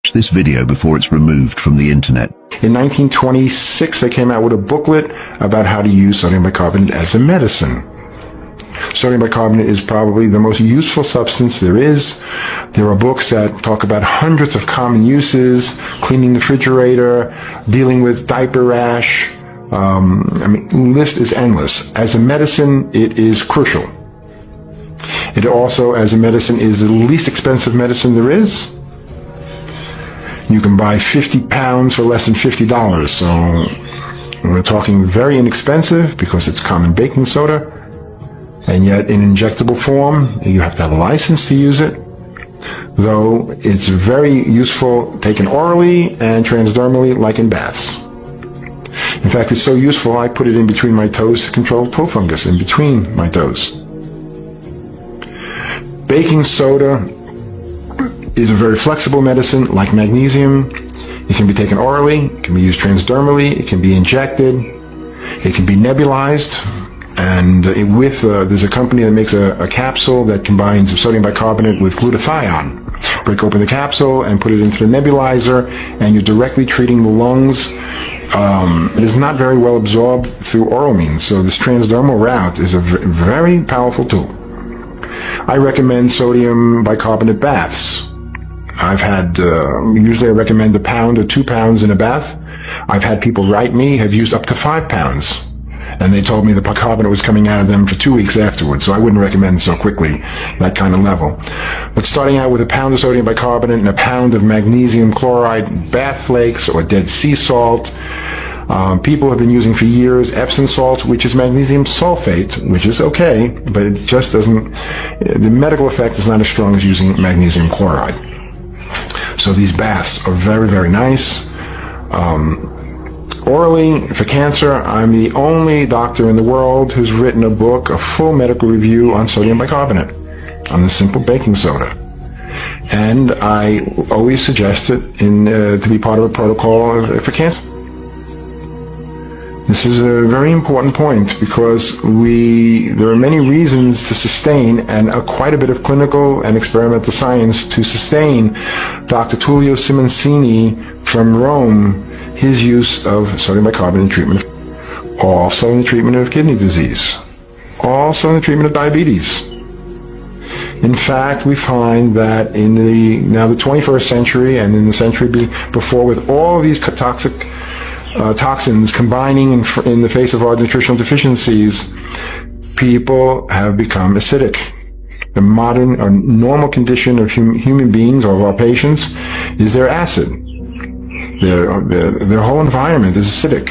this video before it's removed from the internet. In 1926, they came out with a booklet about how to use sodium bicarbonate as a medicine. Sodium bicarbonate is probably the most useful substance there is. There are books that talk about hundreds of common uses, cleaning the refrigerator, dealing with diaper rash. The list is endless. As a medicine, it is crucial. It also, as a medicine, is the least expensive medicine there is. You can buy 50 pounds for less than $50, so we're talking very inexpensive because it's common baking soda, and yet in injectable form, you have to have a license to use it, though it's very useful taken orally and transdermally, like in baths. In fact, it's so useful I put it in between my toes to control toe fungus in between my toes. Baking soda is a very flexible medicine, like magnesium. It can be taken orally, it can be used transdermally, it can be injected, it can be nebulized, and there's a company that makes a capsule that combines sodium bicarbonate with glutathione. Break open the capsule and put it into the nebulizer, and you're directly treating the lungs. It is not very well absorbed through oral means, so this transdermal route is a very powerful tool. I recommend sodium bicarbonate baths. I've had, usually I recommend 1 pound or 2 pounds in a bath. I've had people write me, have used up to 5 pounds. And they told me the bicarbonate was coming out of them for 2 weeks afterwards, so I wouldn't recommend so quickly that kind of level. But starting out with 1 pound of sodium bicarbonate and 1 pound of magnesium chloride bath flakes or Dead Sea salt. People have been using for years Epsom salt, which is magnesium sulfate, which is okay, but it just doesn't, the medical effect is not as strong as using magnesium chloride. So these baths are very, very nice. Orally, for cancer, I'm the only doctor in the world who's written a book, a full medical review on sodium bicarbonate, on the simple baking soda. And I always suggest it to be part of a protocol for cancer. This is a very important point because there are many reasons to sustain and quite a bit of clinical and experimental science to sustain Dr. Tullio Simoncini from Rome, his use of sodium bicarbonate in treatment, also in the treatment of kidney disease, also in the treatment of diabetes. In fact, we find that in the 21st century and in the century before, with all of these toxins combining in the face of our nutritional deficiencies, people have become acidic. The modern or normal condition of human beings or of our patients is they're acid. Their whole environment is acidic.